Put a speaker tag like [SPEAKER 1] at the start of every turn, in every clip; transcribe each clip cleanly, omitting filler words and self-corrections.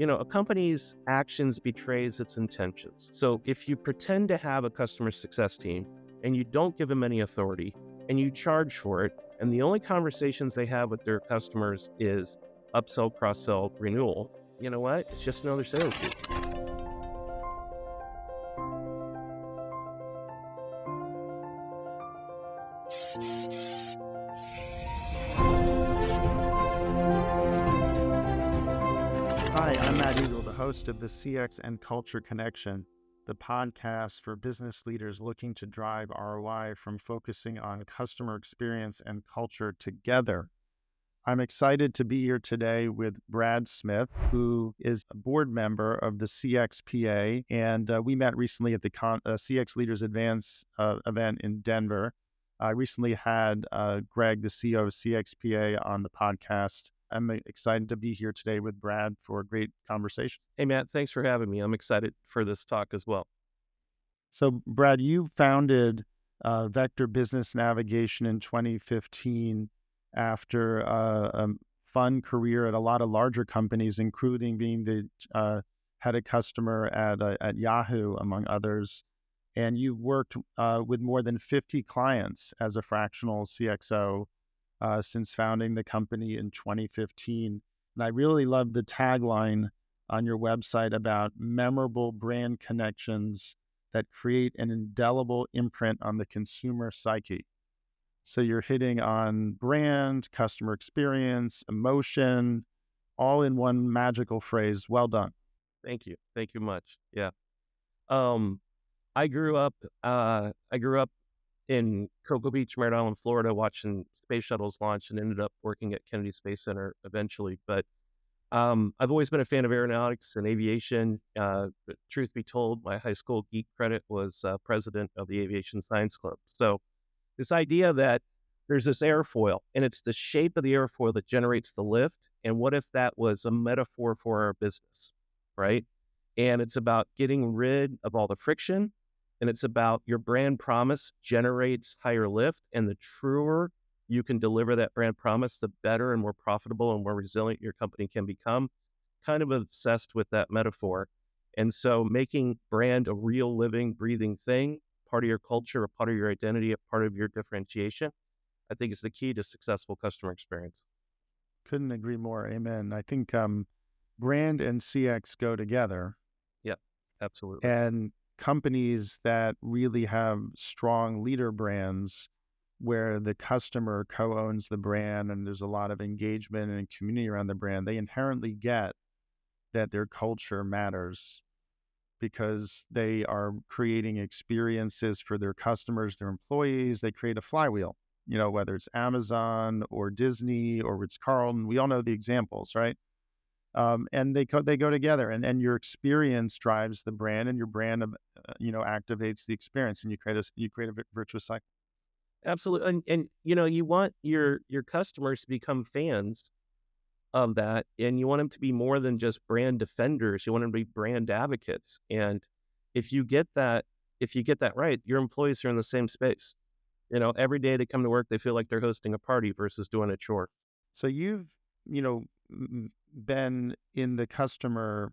[SPEAKER 1] a company's actions betrays its intentions. So if you pretend to have a customer success team and you don't give them any authority and you charge for it, and the only conversations they have with their customers is upsell, cross-sell, renewal, you know what? It's just another sales group.
[SPEAKER 2] Hi, I'm Matt Egol, the host of the CX and Culture Connection, the podcast for business leaders looking to drive ROI from focusing on customer experience and culture together. I'm excited to be here today with Brad Smith, who is a board member of the CXPA, and we met recently at the CX Leaders Advance event in Denver. I recently had Greg, the CEO of CXPA, on the podcast. I'm excited to be here today with Brad for a great conversation.
[SPEAKER 1] Hey, Matt, thanks for having me. I'm excited for this talk as well.
[SPEAKER 2] So, Brad, you founded Vector Business Navigation in 2015 after a fun career at a lot of larger companies, including being the head of customer at Yahoo, among others. And you've worked with more than 50 clients as a fractional CXO since founding the company in 2015. And I really love the tagline on your website about memorable brand connections that create an indelible imprint on the consumer psyche. So you're hitting on brand, customer experience, emotion, all in one magical phrase. Well done.
[SPEAKER 1] Thank you. Thank you much. Yeah. I grew up in Cocoa Beach, Merritt Island, Florida, watching space shuttles launch and ended up working at Kennedy Space Center eventually. But I've always been a fan of aeronautics and aviation. But truth be told, my high school geek credit was president of the Aviation Science Club. So this idea that there's this airfoil and it's the shape of the airfoil that generates the lift. And what if that was a metaphor for our business, right? And it's about getting rid of all the friction. And it's about your brand promise generates higher lift. And the truer you can deliver that brand promise, the better and more profitable and more resilient your company can become. Kind of obsessed with that metaphor. And so making brand a real living, breathing thing, part of your culture, a part of your identity, a part of your differentiation, I think is the key to successful customer experience.
[SPEAKER 2] Couldn't agree more. Amen. I think brand and CX go together.
[SPEAKER 1] Yeah, absolutely.
[SPEAKER 2] And companies that really have strong leader brands where the customer co-owns the brand and there's a lot of engagement and community around the brand, they inherently get that their culture matters because they are creating experiences for their customers, their employees. They create a flywheel, whether it's Amazon or Disney or Ritz-Carlton. We all know the examples, right? And they go together, and your experience drives the brand, and your brand, activates the experience, and you create a virtuous cycle.
[SPEAKER 1] Absolutely. And you want your customers to become fans of that, and you want them to be more than just brand defenders. You want them to be brand advocates. And if you get that right, your employees are in the same space. Every day they come to work, they feel like they're hosting a party versus doing a chore.
[SPEAKER 2] So you've, been in the customer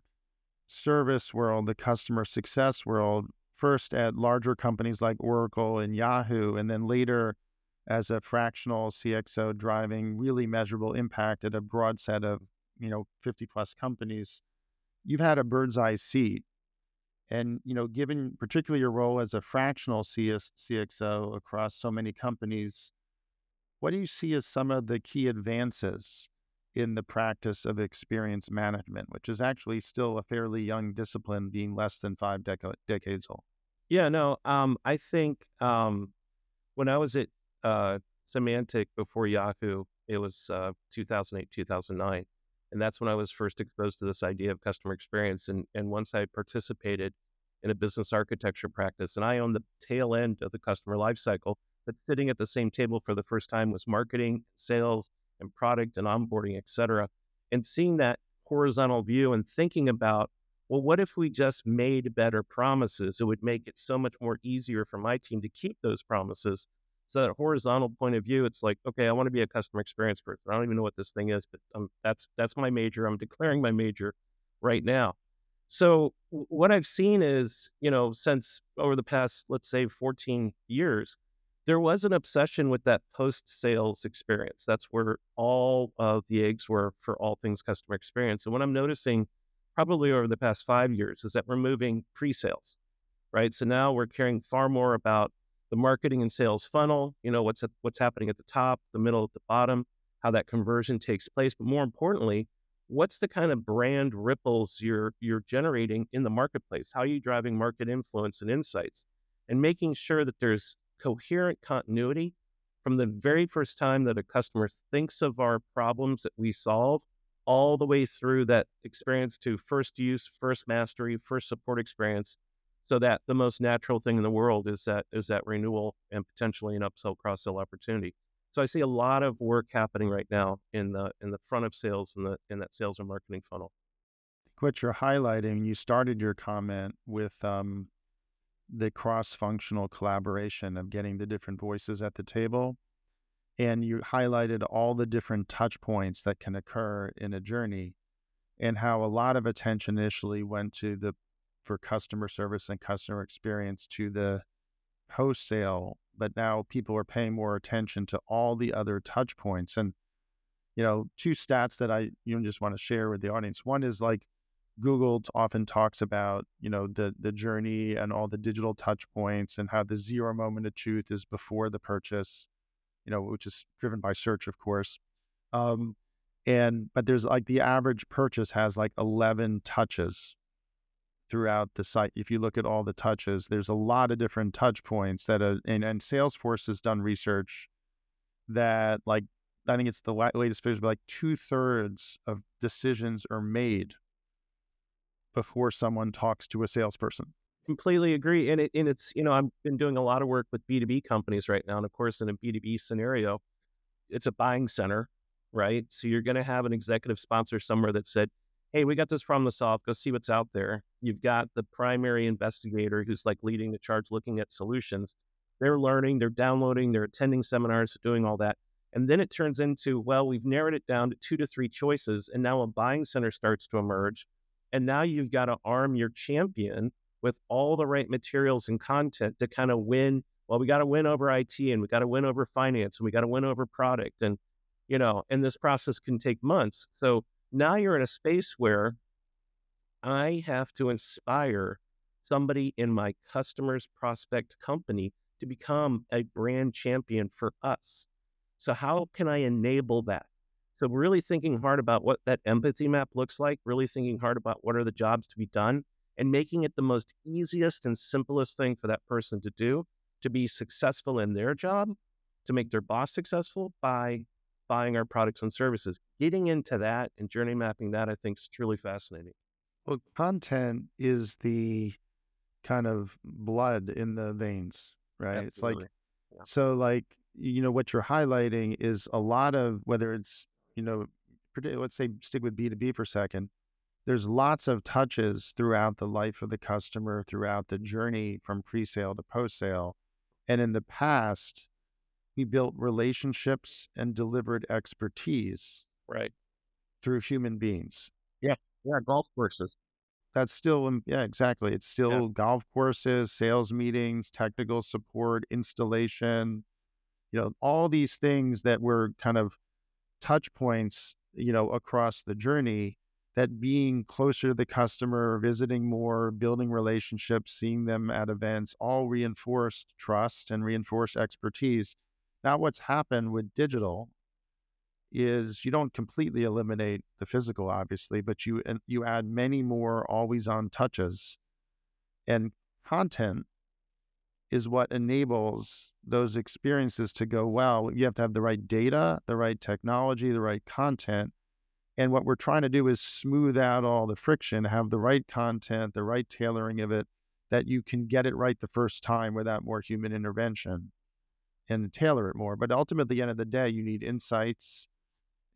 [SPEAKER 2] service world, the customer success world, first at larger companies like Oracle and Yahoo, and then later as a fractional CXO driving really measurable impact at a broad set of, 50 plus companies. You've had a bird's eye seat. And, given particularly your role as a fractional CXO across so many companies, what do you see as some of the key advances in the practice of experience management, which is actually still a fairly young discipline, being less than 5 decades old?
[SPEAKER 1] Yeah, no, I think when I was at Symantec before Yahoo, it was 2008, 2009. And that's when I was first exposed to this idea of customer experience. And once I participated in a business architecture practice, and I owned the tail end of the customer lifecycle, but sitting at the same table for the first time was marketing, sales, and product and onboarding, et cetera. And seeing that horizontal view and thinking about, well, what if we just made better promises? It would make it so much more easier for my team to keep those promises. So that horizontal point of view, it's like, okay, I want to be a customer experience person. I don't even know what this thing is, but that's my major. I'm declaring my major. right now. So what I've seen is, since over the past, let's say 14 years, there was an obsession with that post-sales experience. That's where all of the eggs were for all things customer experience. And what I'm noticing probably over the past 5 years is that we're moving pre-sales, right? So now we're caring far more about the marketing and sales funnel, what's happening at the top, the middle, at the bottom, how that conversion takes place, but more importantly, what's the kind of brand ripples you're generating in the marketplace? How are you driving market influence and insights? And making sure that there's coherent continuity from the very first time that a customer thinks of our problems that we solve all the way through that experience to first use, first mastery, first support experience, so that the most natural thing in the world is that renewal and potentially an upsell cross-sell opportunity. So I see a lot of work happening right now in the front of sales in that sales and marketing funnel.
[SPEAKER 2] What you're highlighting, you started your comment with the cross-functional collaboration of getting the different voices at the table. And you highlighted all the different touch points that can occur in a journey and how a lot of attention initially went for customer service and customer experience to the post sale, but now people are paying more attention to all the other touch points. And, two stats that I just want to share with the audience. One is like Google often talks about, the journey and all the digital touch points and how the 0 moment of truth is before the purchase, which is driven by search, of course. Um, but there's like the average purchase has like 11 touches throughout the site. If you look at all the touches, there's a lot of different touch points and Salesforce has done research that like, I think it's the latest figures, but like 2/3 of decisions are made before someone talks to a salesperson.
[SPEAKER 1] Completely agree. And I've been doing a lot of work with B2B companies right now. And of course, in a B2B scenario, it's a buying center, right? So you're going to have an executive sponsor somewhere that said, hey, we got this problem to solve. Go see what's out there. You've got the primary investigator who's like leading the charge, looking at solutions. They're learning, they're downloading, they're attending seminars, doing all that. And then it turns into, well, we've narrowed it down to 2 to 3 choices. And now a buying center starts to emerge. And now you've got to arm your champion with all the right materials and content to kind of win. Well, we got to win over IT and we got to win over finance and we got to win over product. And this process can take months. So now you're in a space where I have to inspire somebody in my customer's prospect company to become a brand champion for us. So how can I enable that? So really thinking hard about what that empathy map looks like, really thinking hard about what are the jobs to be done, and making it the most easiest and simplest thing for that person to do to be successful in their job, to make their boss successful by buying our products and services. Getting into that and journey mapping that, I think, is truly fascinating.
[SPEAKER 2] Well, content is the kind of blood in the veins, right? It's like,
[SPEAKER 1] Absolutely. Yeah.
[SPEAKER 2] so like, what you're highlighting is a lot of, whether it's, let's say stick with B2B for a second, there's lots of touches throughout the life of the customer, throughout the journey from pre-sale to post-sale. And in the past, we built relationships and delivered expertise
[SPEAKER 1] Right.
[SPEAKER 2] through human beings.
[SPEAKER 1] Yeah. Yeah. Golf courses.
[SPEAKER 2] That's still, yeah, exactly. It's
[SPEAKER 1] Yeah.
[SPEAKER 2] still golf courses, sales meetings, technical support, installation, all these things that were kind of touch points, across the journey, that being closer to the customer, visiting more, building relationships, seeing them at events, all reinforced trust and reinforced expertise. Now, what's happened with digital is you don't completely eliminate the physical, obviously, but you add many more always on touches, and content is what enables those experiences to go well. You have to have the right data, the right technology, the right content. And what we're trying to do is smooth out all the friction, have the right content, the right tailoring of it, that you can get it right the first time without more human intervention and tailor it more. But ultimately, at the end of the day, you need insights,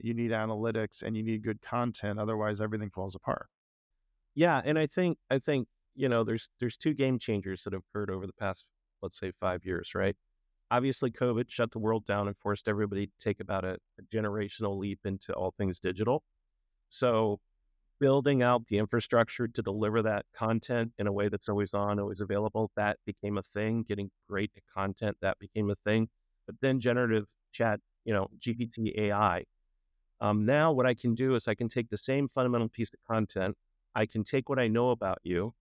[SPEAKER 2] you need analytics, and you need good content. Otherwise, everything falls apart.
[SPEAKER 1] Yeah. And I think, there's two game changers that have occurred over the past, let's say, 5 years, right? Obviously, COVID shut the world down and forced everybody to take about a generational leap into all things digital. So building out the infrastructure to deliver that content in a way that's always on, always available, that became a thing. Getting great at content, that became a thing. But then generative chat, GPT AI. Now what I can do is I can take the same fundamental piece of content, I can take what I know about you,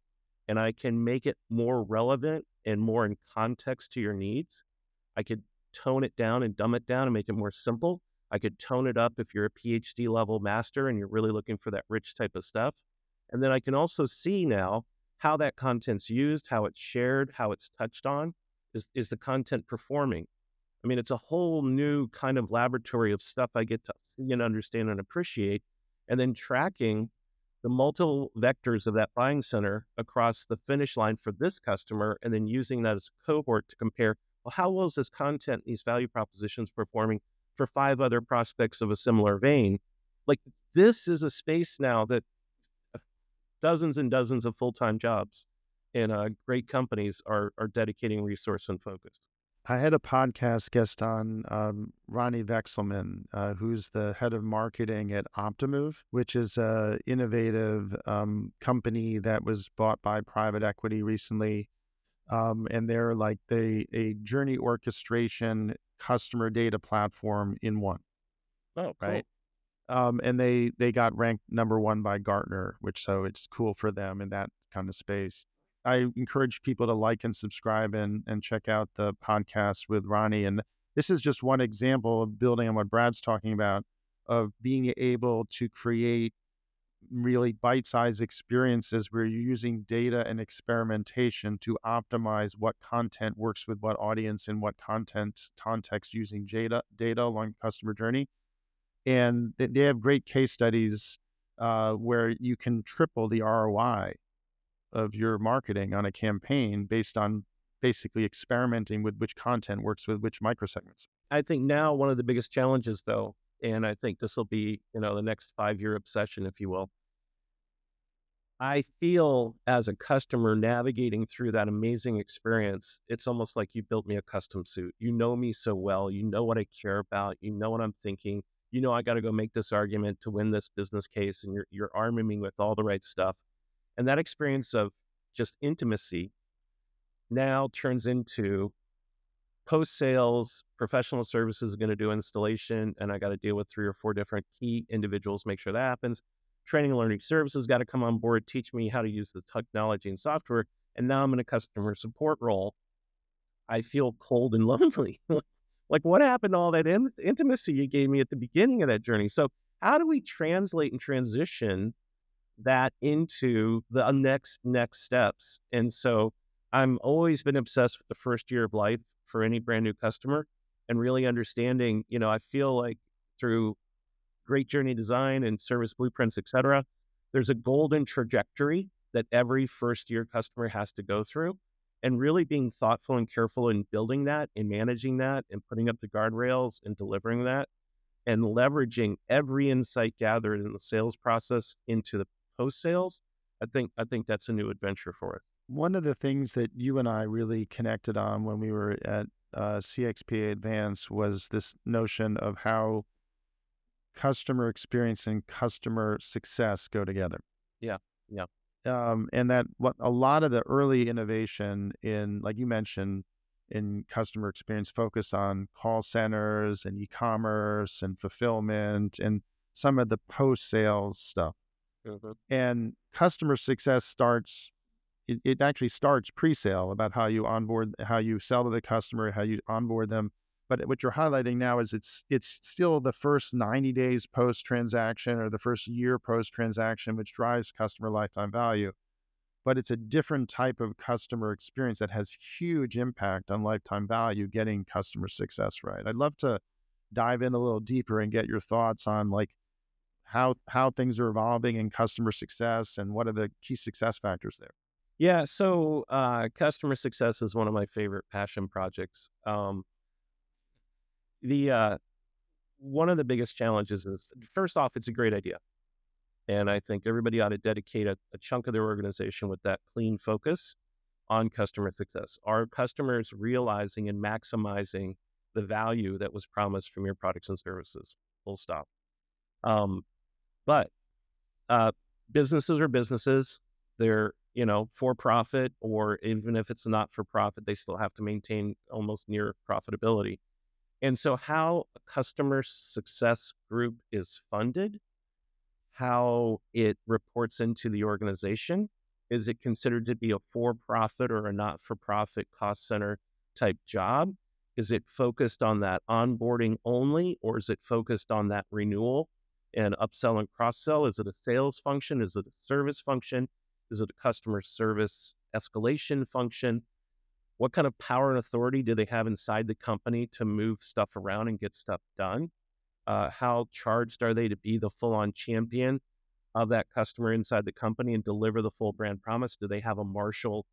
[SPEAKER 1] and I can make it more relevant and more in context to your needs. I could tone it down and dumb it down and make it more simple. I could tone it up if you're a PhD level master and you're really looking for that rich type of stuff. And then I can also see now how that content's used, how it's shared, how it's touched on. Is the content performing? I mean, it's a whole new kind of laboratory of stuff I get to see and understand and appreciate, and then tracking the multiple vectors of that buying center across the finish line for this customer, and then using that as a cohort to compare, well, how well is this content, these value propositions performing for 5 other prospects of a similar vein? Like, this is a space now that dozens and dozens of full-time jobs and great companies are dedicating resource and focus.
[SPEAKER 2] I had a podcast guest on Ronnie Vexelman, who's the head of marketing at Optimove, which is a innovative company that was bought by private equity recently. And they're like a journey orchestration customer data platform in one,
[SPEAKER 1] Oh,
[SPEAKER 2] right?
[SPEAKER 1] cool.
[SPEAKER 2] And they got ranked #1 by Gartner, which so it's cool for them in that kind of space. I encourage people to like and subscribe and check out the podcast with Ronnie. And this is just one example of building on what Brad's talking about, of being able to create really bite-sized experiences where you're using data and experimentation to optimize what content works with what audience and what context using data along customer journey. And they have great case studies where you can triple the ROI of your marketing on a campaign based on basically experimenting with which content works with which microsegments.
[SPEAKER 1] I think now one of the biggest challenges, though, and I think this will be, the next 5-year obsession, if you will. I feel as a customer navigating through that amazing experience, it's almost like you built me a custom suit. You know me so well. You know what I care about. You know what I'm thinking. You know I got to go make this argument to win this business case, and you're arming me with all the right stuff. And that experience of just intimacy now turns into post sales. Professional services is going to do installation, and I got to deal with 3 or 4 different key individuals, make sure that happens. Training and learning services got to come on board, teach me how to use the technology and software. And now I'm in a customer support role. I feel cold and lonely. Like, what happened to all that intimacy you gave me at the beginning of that journey? So how do we translate and transition that into the next steps? And so I'm always been obsessed with the first year of life for any brand new customer, and really understanding, I feel like through great journey design and service blueprints, et cetera, there's a golden trajectory that every first year customer has to go through, and really being thoughtful and careful in building that and managing that and putting up the guardrails and delivering that, and leveraging every insight gathered in the sales process into the post sales. I think that's a new adventure for it.
[SPEAKER 2] One of the things that you and I really connected on when we were at CXP Advance was this notion of how customer experience and customer success go together.
[SPEAKER 1] Yeah, yeah.
[SPEAKER 2] And that what a lot of the early innovation in, like you mentioned, in customer experience focus on call centers and e-commerce and fulfillment and some of the post-sales stuff.
[SPEAKER 1] Mhm.
[SPEAKER 2] And customer success it actually starts pre-sale, about how you onboard, how you sell to the customer, how you onboard them. But what you're highlighting now is it's still the first 90 days post-transaction or the first year post-transaction, which drives customer lifetime value. But it's a different type of customer experience that has huge impact on lifetime value, getting customer success right. I'd love to dive in a little deeper and get your thoughts on like how things are evolving in customer success and what are the key success factors there.
[SPEAKER 1] Yeah, so customer success is one of my favorite passion projects. The One of the biggest challenges is, first off, it's a great idea, and I think everybody ought to dedicate a chunk of their organization with that clean focus on customer success. Are customers realizing and maximizing the value that was promised from your products and services? Full stop. Um, but uh, businesses are businesses. They're, for profit, or even if it's not for profit, they still have to maintain almost near profitability. And so, how a customer success group is funded, how it reports into the organization, is it considered to be a for profit or a not for profit cost center type job? Is it focused on that onboarding only, or is it focused on that renewal and upsell and cross sell? Is it a sales function? Is it a service function? Is it a customer service escalation function? What kind of power and authority do they have inside the company to move stuff around and get stuff done? How charged are they to be the full on champion of that customer inside the company and deliver the full brand promise? Do they have a marshal?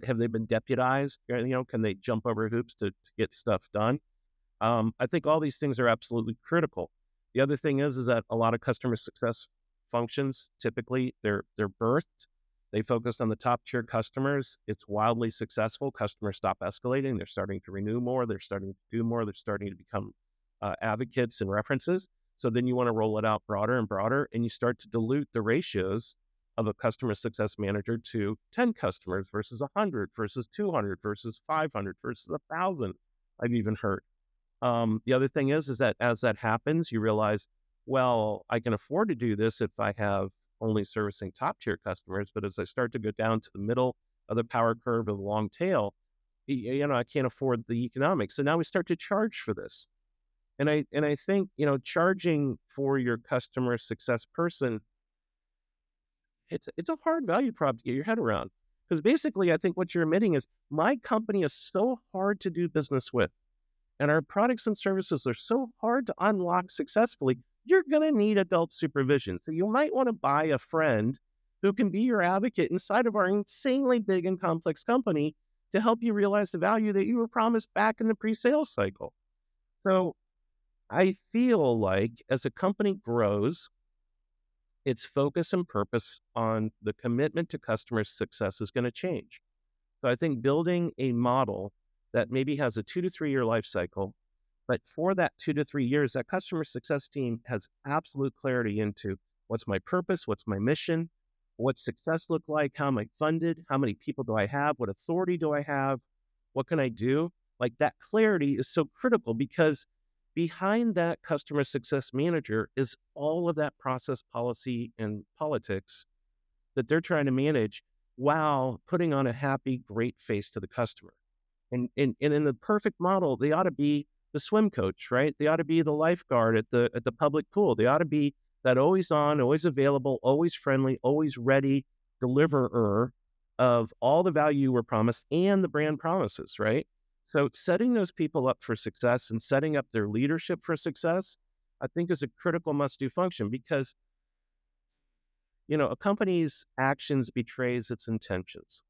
[SPEAKER 1] Have they been deputized? Can they jump over hoops to get stuff done? I think all these things are absolutely critical. The other thing is that a lot of customer success functions, typically they're birthed. They focus on the top tier customers. It's wildly successful. Customers stop escalating. They're starting to renew more. They're starting to do more. They're starting to become advocates and references. So then you want to roll it out broader and broader, and you start to dilute the ratios of a customer success manager to 10 customers versus 100 versus 200 versus 500 versus 1,000. I've even heard. The other thing is that as that happens, you realize, well, I can afford to do this if I have only servicing top tier customers. But as I start to go down to the middle of the power curve of the long tail, I can't afford the economics. So now we start to charge for this. And I think, charging for your customer success person, it's a hard value prop to get your head around. Because basically, I think what you're admitting is my company is so hard to do business with, and our products and services are so hard to unlock successfully, you're going to need adult supervision. So you might want to buy a friend who can be your advocate inside of our insanely big and complex company to help you realize the value that you were promised back in the pre-sales cycle. So I feel like as a company grows, its focus and purpose on the commitment to customer success is going to change. So I think building a model that maybe has a 2 to 3 year life cycle, but for that 2 to 3 years, that customer success team has absolute clarity into what's my purpose, what's my mission, what's success look like, how am I funded, how many people do I have, what authority do I have, what can I do? Like, that clarity is so critical, because behind that customer success manager is all of that process, policy, and politics that they're trying to manage while putting on a happy, great face to the customer. And in the perfect model, they ought to be the swim coach, right? They ought to be the lifeguard at the public pool. They ought to be that always on, always available, always friendly, always ready deliverer of all the value you were promised and the brand promises, right? So setting those people up for success and setting up their leadership for success, I think, is a critical must-do function, because a company's actions betrays its intentions.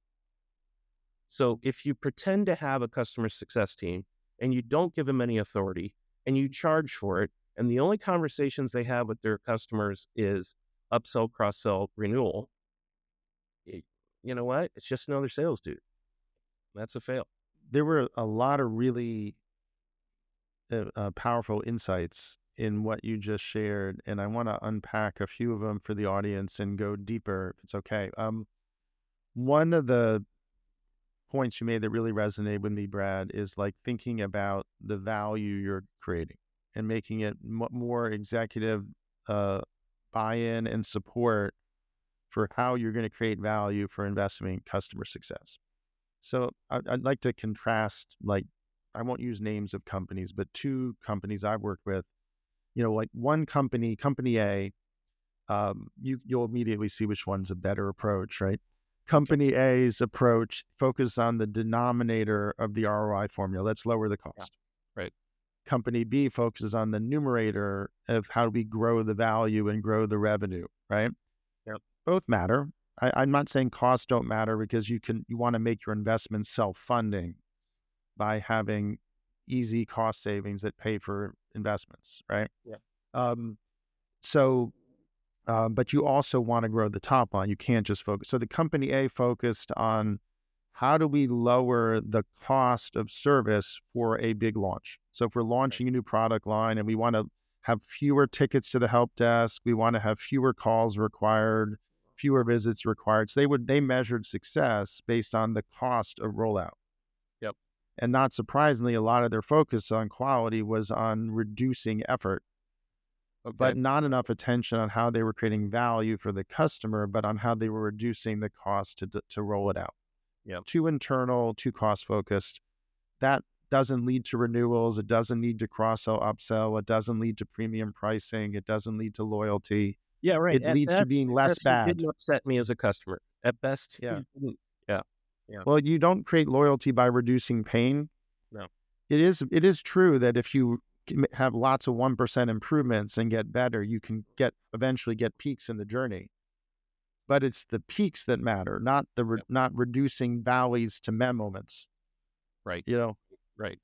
[SPEAKER 1] So if you pretend to have a customer success team and you don't give them any authority and you charge for it, and the only conversations they have with their customers is upsell, cross-sell, renewal, you know what? It's just another sales dude. That's a fail.
[SPEAKER 2] There were a lot of really powerful insights in what you just shared, and I want to unpack a few of them for the audience and go deeper, if it's okay. One of the points you made that really resonated with me, Brad, is like thinking about the value you're creating and making it more executive buy-in and support for how you're going to create value for investment in customer success. So I'd like to contrast, like, I won't use names of companies, but two companies I've worked with. Like one company A, you'll immediately see which one's a better approach, right? Company A's approach focuses on the denominator of the ROI formula. Let's lower the cost.
[SPEAKER 1] Yeah. Right.
[SPEAKER 2] Company B focuses on the numerator of how do we grow the value and grow the revenue, right?
[SPEAKER 1] Yep.
[SPEAKER 2] Both matter. I'm not saying costs don't matter, because you want to make your investments self-funding by having easy cost savings that pay for investments, right?
[SPEAKER 1] Yeah.
[SPEAKER 2] But you also want to grow the top line. You can't just focus. So the company A focused on how do we lower the cost of service for a big launch. So if we're launching a new product line and we want to have fewer tickets to the help desk. We want to have fewer calls required, fewer visits required. So they measured success based on the cost of rollout.
[SPEAKER 1] Yep.
[SPEAKER 2] And not surprisingly, a lot of their focus on quality was on reducing effort,
[SPEAKER 1] Okay.
[SPEAKER 2] but not enough attention on how they were creating value for the customer, but on how they were reducing the cost to roll it out.
[SPEAKER 1] Yep.
[SPEAKER 2] Too internal, too cost focused. That doesn't lead to renewals. It doesn't lead to cross sell, upsell. It doesn't lead to premium pricing. It doesn't lead to loyalty.
[SPEAKER 1] Yeah, right.
[SPEAKER 2] It leads to being
[SPEAKER 1] At
[SPEAKER 2] less
[SPEAKER 1] best, it
[SPEAKER 2] bad.
[SPEAKER 1] didn't upset me as a customer. At best,
[SPEAKER 2] Yeah.
[SPEAKER 1] it didn't. Yeah. Yeah.
[SPEAKER 2] Well, you don't create loyalty by reducing pain.
[SPEAKER 1] No.
[SPEAKER 2] It is true that if you have lots of 1% improvements and get better, you can eventually get peaks in the journey. But it's the peaks that matter, not
[SPEAKER 1] Yep.
[SPEAKER 2] not reducing valleys to moments.
[SPEAKER 1] Right.
[SPEAKER 2] You know.
[SPEAKER 1] Right.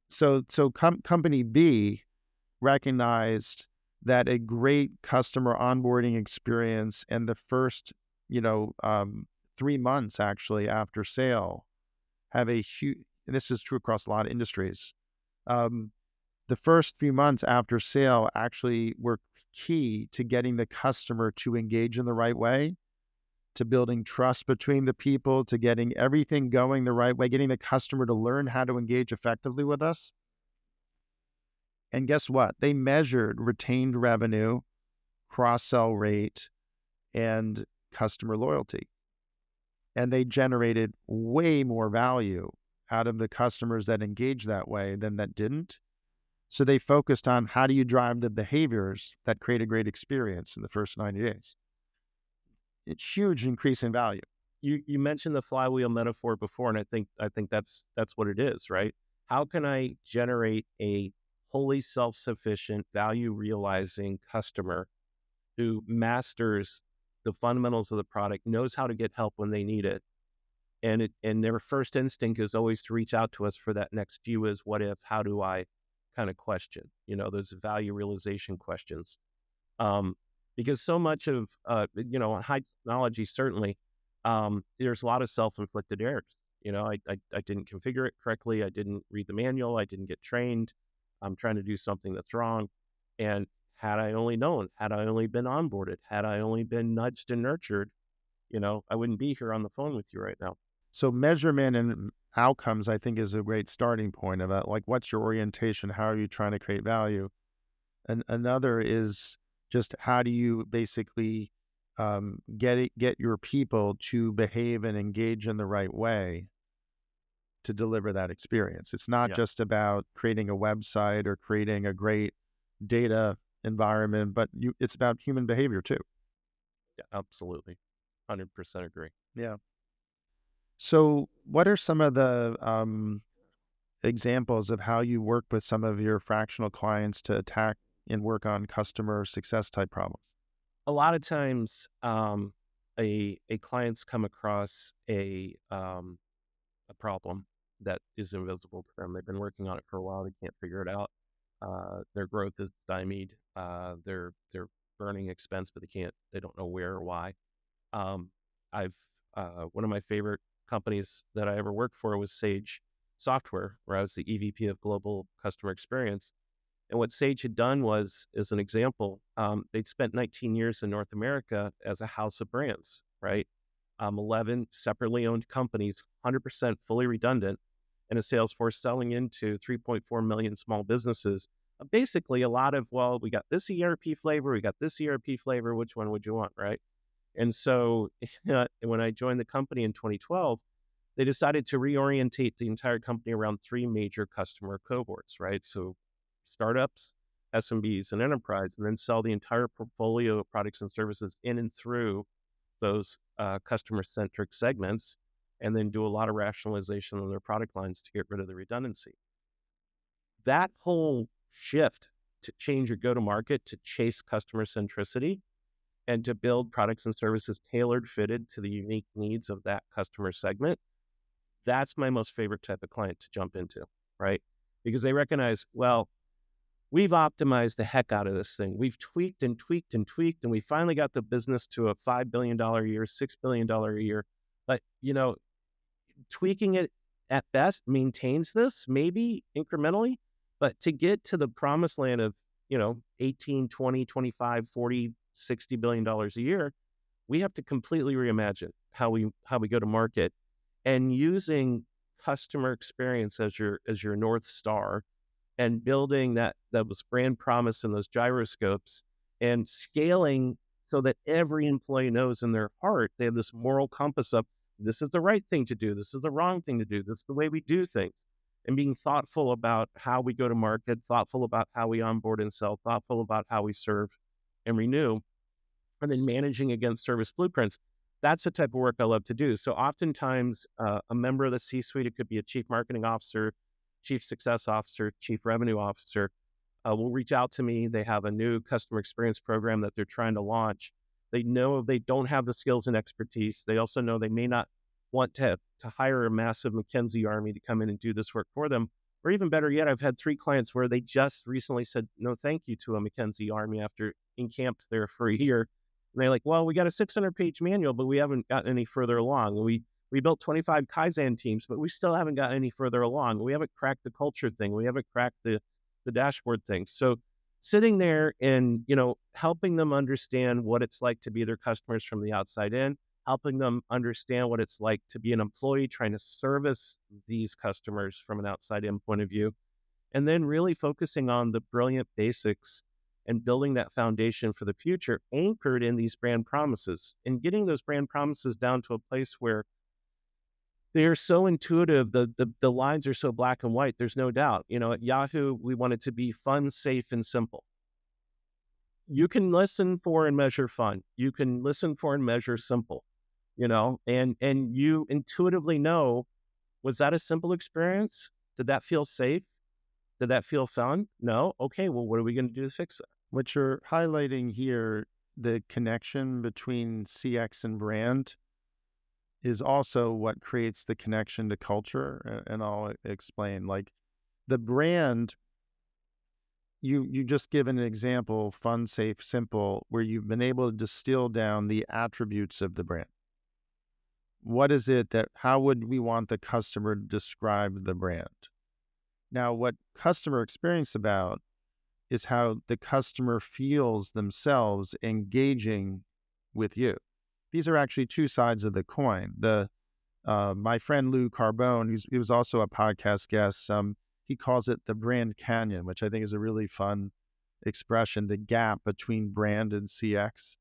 [SPEAKER 2] So company B recognized that a great customer onboarding experience and the first, 3 months actually after sale have a huge, and this is true across a lot of industries. The first few months after sale actually were key to getting the customer to engage in the right way, to building trust between the people, to getting everything going the right way, getting the customer to learn how to engage effectively with us. And guess what? They measured retained revenue, cross-sell rate, and customer loyalty. And they generated way more value out of the customers that engaged that way than that didn't. So they focused on how do you drive the behaviors that create a great experience in the first 90 days. It's huge increase in value.
[SPEAKER 1] You mentioned the flywheel metaphor before, and I think that's what it is, right? How can I generate a wholly self-sufficient, value-realizing customer who masters the fundamentals of the product, knows how to get help when they need it, and their first instinct is always to reach out to us for that next few is what if, how do I kind of question, those value realization questions. Because so much of, high technology, certainly, there's a lot of self-inflicted errors. I didn't configure it correctly. I didn't read the manual. I didn't get trained. I'm trying to do something that's wrong. And had I only known, had I only been onboarded, had I only been nudged and nurtured, I wouldn't be here on the phone with you right now.
[SPEAKER 2] So measurement and outcomes, I think, is a great starting point about like what's your orientation, how are you trying to create value, and another is just how do you basically get your people to behave and engage in the right way to deliver that experience. It's not
[SPEAKER 1] Yeah,
[SPEAKER 2] just about creating a website or creating a great data environment, but it's about human behavior too.
[SPEAKER 1] yeah, absolutely. 100% agree.
[SPEAKER 2] Yeah. So, what are some of the examples of how you work with some of your fractional clients to attack and work on customer success type problems?
[SPEAKER 1] A lot of times, a client's come across a problem that is invisible to them. They've been working on it for a while. They can't figure it out. Their growth is stymied. They're burning expense, but they don't know where or why. Um, I've One of my favorite companies that I ever worked for was Sage Software, where I was the EVP of Global Customer Experience. And what Sage had done was, as an example, they'd spent 19 years in North America as a house of brands, right? 11 separately owned companies, 100% fully redundant, and a sales force selling into 3.4 million small businesses. Basically, a lot of, well, we got this ERP flavor, we got this ERP flavor, which one would you want, right? And so when I joined the company in 2012, they decided to reorientate the entire company around three major customer cohorts, right? So startups, SMBs, and enterprise, and then sell the entire portfolio of products and services in and through those customer-centric segments, and then do a lot of rationalization on their product lines to get rid of the redundancy. That whole shift to change your go-to-market to chase customer centricity and to build products and services tailored, fitted to the unique needs of that customer segment, that's my most favorite type of client to jump into, right? Because they recognize, well, we've optimized the heck out of this thing. We've tweaked and tweaked and tweaked, and we finally got the business to a $5 billion a year, $6 billion a year. But, tweaking it at best maintains this, maybe incrementally, but to get to the promised land of 18, 20, 25, 40, $60 billion a year, we have to completely reimagine how we go to market, and using customer experience as your North Star, and building that was brand promise and those gyroscopes, and scaling so that every employee knows in their heart they have this moral compass of, this is the right thing to do, this is the wrong thing to do, this is the way we do things, and being thoughtful about how we go to market, thoughtful about how we onboard and sell, thoughtful about how we serve and renew, and then managing against service blueprints. That's the type of work I love to do. So oftentimes, a member of the C-suite, it could be a chief marketing officer, chief success officer, chief revenue officer, will reach out to me. They have a new customer experience program that they're trying to launch. They know they don't have the skills and expertise. They also know they may not want to hire a massive McKinsey army to come in and do this work for them. Or even better yet, I've had 3 clients where they just recently said no thank you to a McKinsey army after encamped there for a year. And they're like, well, we got a 600-page manual, but we haven't gotten any further along. We built 25 Kaizen teams, but we still haven't gotten any further along. We haven't cracked the culture thing. We haven't cracked the dashboard thing. So sitting there and, helping them understand what it's like to be their customers from the outside in, helping them understand what it's like to be an employee trying to service these customers from an outside in point of view, and then really focusing on the brilliant basics and building that foundation for the future anchored in these brand promises, and getting those brand promises down to a place where they're so intuitive. The lines are so black and white. There's no doubt. At Yahoo, we want it to be fun, safe, and simple. You can listen for and measure fun. You can listen for and measure simple. And you intuitively know, was that a simple experience? Did that feel safe? Did that feel fun? No. Okay. Well, what are we going to do to fix it?
[SPEAKER 2] What you're highlighting here, the connection between CX and brand, is also what creates the connection to culture. And I'll explain. Like the brand, you just give an example, fun, safe, simple, where you've been able to distill down the attributes of the brand. What is it how would we want the customer to describe the brand? Now, what customer experience about is how the customer feels themselves engaging with you. These are actually two sides of the coin. My friend Lou Carbone, he was also a podcast guest, he calls it the brand canyon, which I think is a really fun expression, the gap between brand and CX.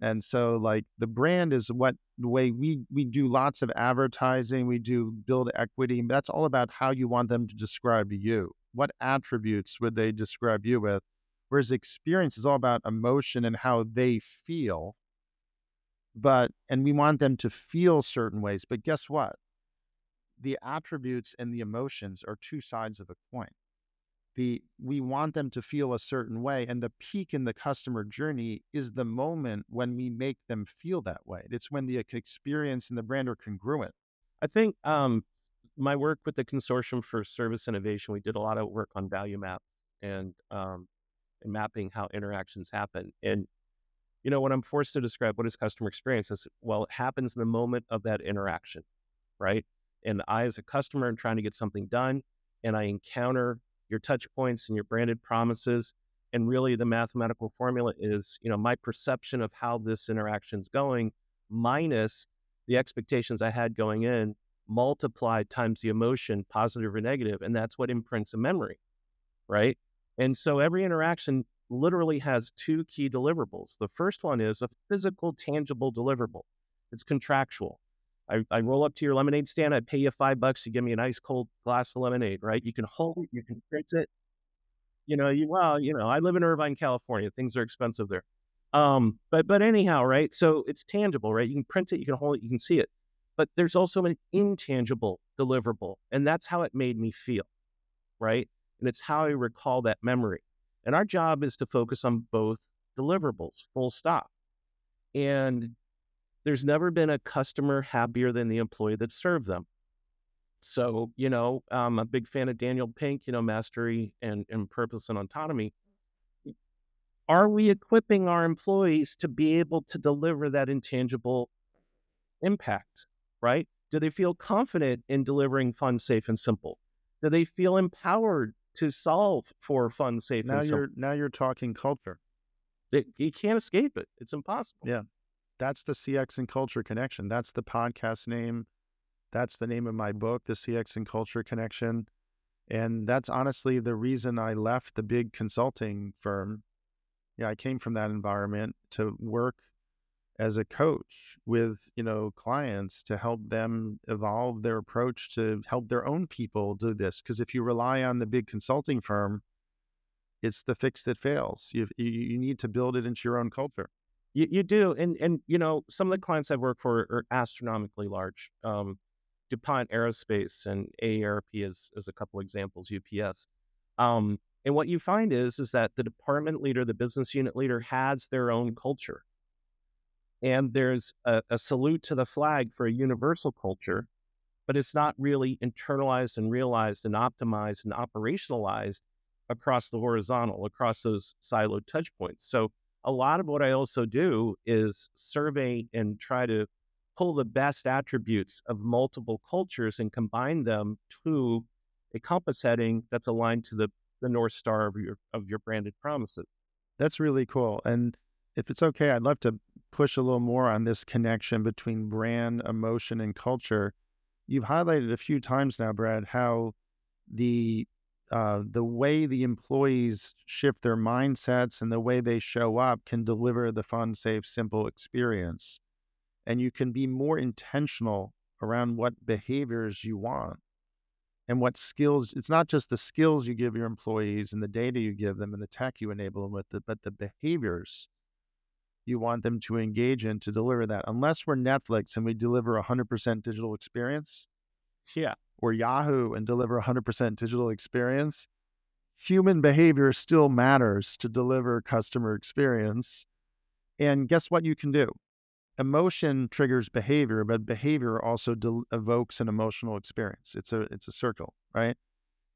[SPEAKER 2] And so like the brand is the way we do lots of advertising, we do build equity. That's all about how you want them to describe you. What attributes would they describe you with? Whereas experience is all about emotion and how they feel. And we want them to feel certain ways. But guess what? The attributes and the emotions are two sides of a coin. We want them to feel a certain way, and the peak in the customer journey is the moment when we make them feel that way. It's when the experience and the brand are congruent.
[SPEAKER 1] I think my work with the Consortium for Service Innovation, we did a lot of work on value maps and mapping how interactions happen. And when I'm forced to describe what is customer experience, is, well, it happens in the moment of that interaction, right? And I, as a customer, am trying to get something done, and I encounter your touch points and your branded promises. And really the mathematical formula is, my perception of how this interaction's going minus the expectations I had going in, multiplied times the emotion, positive or negative. And that's what imprints a memory, right? And so every interaction literally has 2 key deliverables. The first one is a physical, tangible deliverable. It's contractual. I roll up to your lemonade stand. I pay you $5 to give me an ice cold glass of lemonade, right? You can hold it, you can print it. I live in Irvine, California. Things are expensive there. But anyhow, right? So it's tangible, right? You can print it, you can hold it, you can see it. But there's also an intangible deliverable, and that's how it made me feel, right? And it's how I recall that memory. And our job is to focus on both deliverables, full stop. And there's never been a customer happier than the employee that served them. So, I'm a big fan of Daniel Pink, mastery and purpose and autonomy. Are we equipping our employees to be able to deliver that intangible impact, right? Do they feel confident in delivering fun, safe, and simple? Do they feel empowered to solve for fun, safe, and simple.
[SPEAKER 2] Now you're talking culture.
[SPEAKER 1] You can't escape it. It's impossible.
[SPEAKER 2] Yeah. That's the CX and culture connection. That's the podcast name. That's the name of my book, The CX and Culture Connection. And that's honestly the reason I left the big consulting firm. Yeah, I came from that environment to work as a coach with, clients to help them evolve their approach to help their own people do this. Because if you rely on the big consulting firm, it's the fix that fails. You need to build it into your own culture.
[SPEAKER 1] You do, and some of the clients I've worked for are astronomically large. DuPont Aerospace and AARP is a couple examples. UPS. And what you find is that the department leader, the business unit leader, has their own culture, and there's a salute to the flag for a universal culture, but it's not really internalized and realized and optimized and operationalized across the horizontal, across those siloed touch points. So a lot of what I also do is survey and try to pull the best attributes of multiple cultures and combine them to a compass heading that's aligned to the North Star of your branded promises.
[SPEAKER 2] That's really cool. And if it's okay, I'd love to push a little more on this connection between brand, emotion, and culture. You've highlighted a few times now, Brad, how the way the employees shift their mindsets and the way they show up can deliver the fun, safe, simple experience. And you can be more intentional around what behaviors you want and what skills. It's not just the skills you give your employees and the data you give them and the tech you enable them with, but the behaviors you want them to engage in to deliver that. Unless we're Netflix and we deliver 100% digital experience,
[SPEAKER 1] Yeah.
[SPEAKER 2] or Yahoo and deliver 100% digital experience, human behavior still matters to deliver customer experience. And guess what you can do? Emotion triggers behavior, but behavior also evokes an emotional experience. It's a circle, right?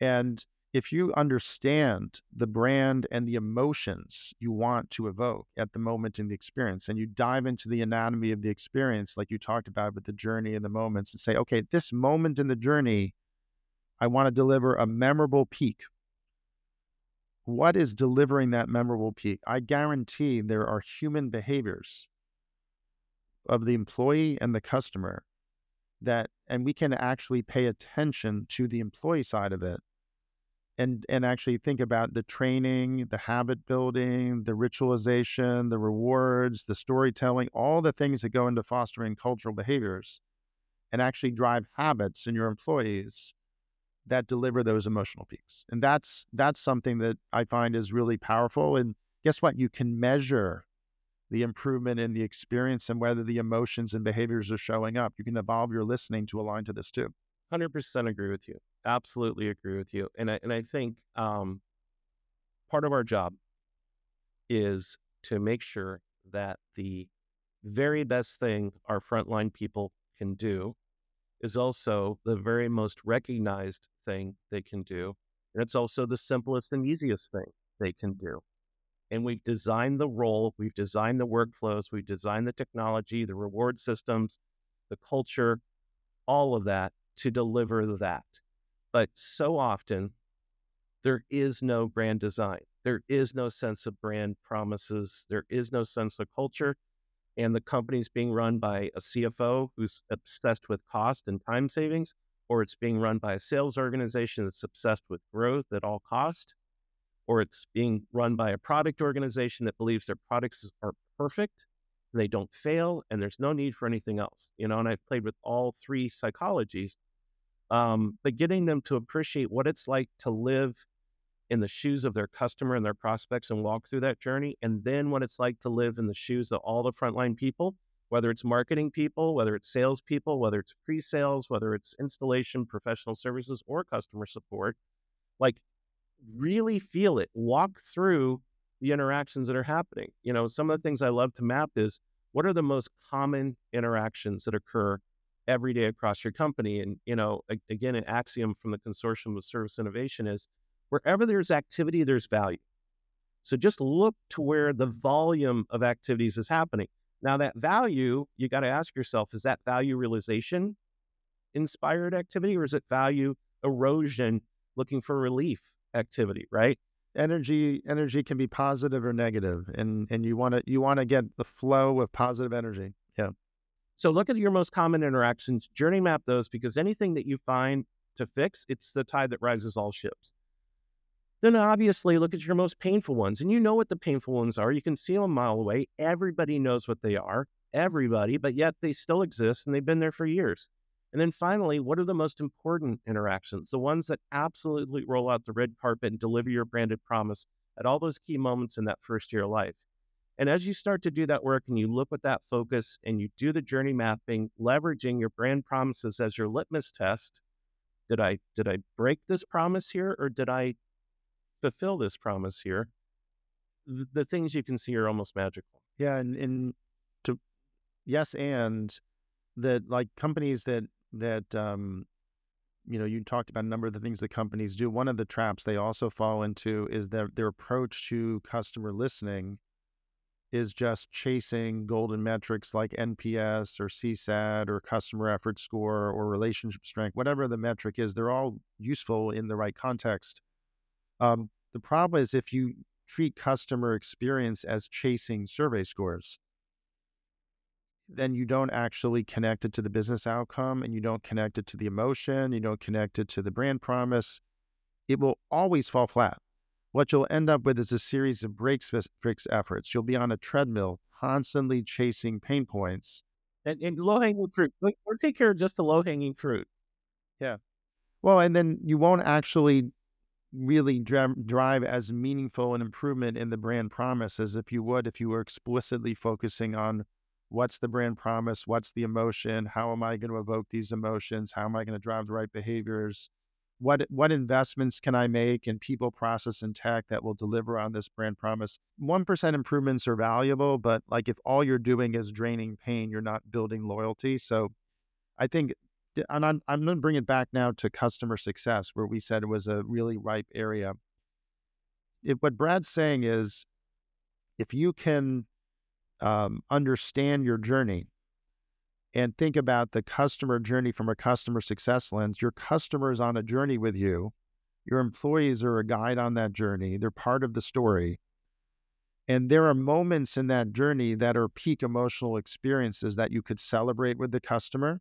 [SPEAKER 2] And if you understand the brand and the emotions you want to evoke at the moment in the experience, and you dive into the anatomy of the experience, like you talked about with the journey and the moments, and say, okay, this moment in the journey, I want to deliver a memorable peak. What is delivering that memorable peak? I guarantee there are human behaviors of the employee and the customer and we can actually pay attention to the employee side of it and actually think about the training, the habit building, the ritualization, the rewards, the storytelling, all the things that go into fostering cultural behaviors and actually drive habits in your employees that deliver those emotional peaks. And that's something that I find is really powerful. And guess what? You can measure the improvement in the experience and whether the emotions and behaviors are showing up. You can evolve your listening to align to this too.
[SPEAKER 1] 100% agree with you. Absolutely agree with you. And I think part of our job is to make sure that the very best thing our frontline people can do is also the very most recognized thing they can do. And it's also the simplest and easiest thing they can do. And we've designed the role, we've designed the workflows, we've designed the technology, the reward systems, the culture, all of that to deliver that. But so often, there is no brand design. There is no sense of brand promises. There is no sense of culture. And the company's being run by a CFO who's obsessed with cost and time savings, or it's being run by a sales organization that's obsessed with growth at all cost, or it's being run by a product organization that believes their products are perfect, they don't fail, and there's no need for anything else. And I've played with all three psychologies, but getting them to appreciate what it's like to live in the shoes of their customer and their prospects and walk through that journey, and then what it's like to live in the shoes of all the frontline people, whether it's marketing people, whether it's sales people, whether it's pre-sales, whether it's installation, professional services, or customer support. Like, really feel it, walk through the interactions that are happening. Some of the things I love to map is what are the most common interactions that occur every day across your company. And, again, an axiom from the Consortium of Service Innovation is wherever there's activity, there's value. So just look to where the volume of activities is happening. Now, that value, you got to ask yourself, is that value realization inspired activity, or is it value erosion looking for relief activity, right?
[SPEAKER 2] Energy can be positive or negative, and you want to get the flow of positive energy. Yeah.
[SPEAKER 1] So look at your most common interactions, journey map those, because anything that you find to fix, it's the tide that rises all ships. Then obviously look at your most painful ones, and you know what the painful ones are. You can see them a mile away. Everybody knows what they are, everybody, but yet they still exist and they've been there for years. And then finally, what are the most important interactions? The ones that absolutely roll out the red carpet and deliver your branded promise at all those key moments in that first year of life. And as you start to do that work and you look with that focus and you do the journey mapping, leveraging your brand promises as your litmus test, did I break this promise here, or did I fulfill this promise here? The things you can see are almost magical.
[SPEAKER 2] Yeah, and to yes, and that, like, companies that you talked about a number of the things that companies do. One of the traps they also fall into is that their approach to customer listening is just chasing golden metrics like NPS or CSAT or customer effort score or relationship strength, whatever the metric is. They're all useful in the right context. The problem is if you treat customer experience as chasing survey scores, then you don't actually connect it to the business outcome, and you don't connect it to the emotion, you don't connect it to the brand promise. It will always fall flat. What you'll end up with is a series of fix efforts. You'll be on a treadmill, constantly chasing pain points.
[SPEAKER 1] And low hanging fruit. Let's take care of just the low hanging fruit.
[SPEAKER 2] Yeah. Well, and then you won't actually really drive as meaningful an improvement in the brand promise as if you would if you were explicitly focusing on what's the brand promise, what's the emotion, how am I going to evoke these emotions, how am I going to drive the right behaviors, what investments can I make in people, process, and tech that will deliver on this brand promise. 1% improvements are valuable, but like if all you're doing is draining pain, you're not building loyalty. So I think, and I'm going to bring it back now to customer success, where we said it was a really ripe area. What Brad's saying is, if you can understand your journey and think about the customer journey from a customer success lens, your customer is on a journey with you. Your employees are a guide on that journey. They're part of the story. And there are moments in that journey that are peak emotional experiences that you could celebrate with the customer,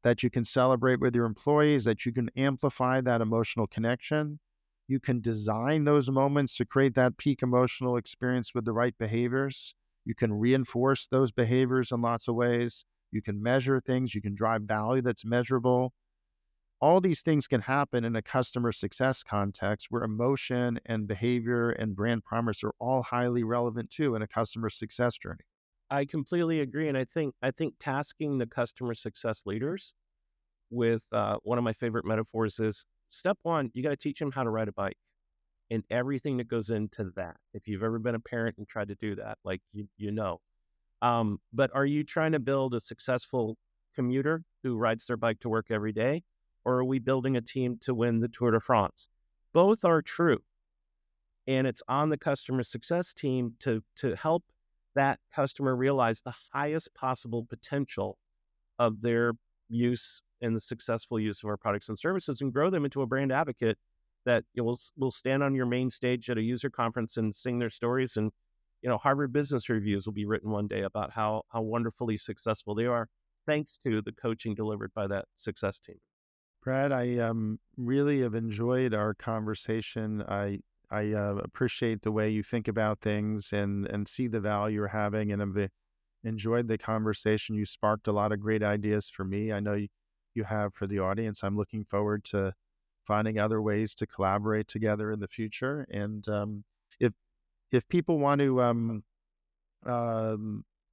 [SPEAKER 2] that you can celebrate with your employees, that you can amplify that emotional connection. You can design those moments to create that peak emotional experience with the right behaviors. You can reinforce those behaviors in lots of ways. You can measure things. You can drive value that's measurable. All these things can happen in a customer success context where emotion and behavior and brand promise are all highly relevant too in a customer success journey.
[SPEAKER 1] I completely agree, and I think tasking the customer success leaders with one of my favorite metaphors is step one, you got to teach them how to ride a bike and everything that goes into that. If you've ever been a parent and tried to do that, like you know. But are you trying to build a successful commuter who rides their bike to work every day, or are we building a team to win the Tour de France? Both are true, and it's on the customer success team to help that customer realize the highest possible potential of their use and the successful use of our products and services, and grow them into a brand advocate that will stand on your main stage at a user conference and sing their stories. And Harvard Business Reviews will be written one day about how wonderfully successful they are, thanks to the coaching delivered by that success team.
[SPEAKER 2] Brad, I really have enjoyed our conversation. I appreciate the way you think about things and see the value you're having, and have enjoyed the conversation. You sparked a lot of great ideas for me. I know you have for the audience. I'm looking forward to finding other ways to collaborate together in the future. And if people want to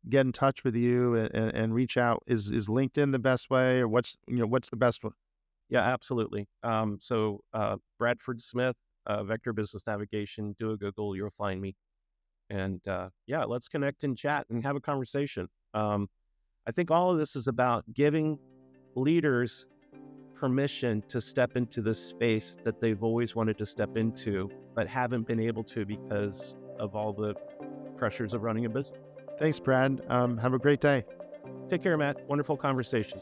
[SPEAKER 2] get in touch with you and reach out, is LinkedIn the best way, or what's the best one?
[SPEAKER 1] Yeah, absolutely. So Bradford Smith, Vector Business Navigation, do a Google, you'll find me. And yeah, let's connect and chat and have a conversation. I think all of this is about giving leaders permission to step into the space that they've always wanted to step into, but haven't been able to because of all the pressures of running a business.
[SPEAKER 2] Thanks, Brad. Have a great day.
[SPEAKER 1] Take care, Matt. Wonderful conversation.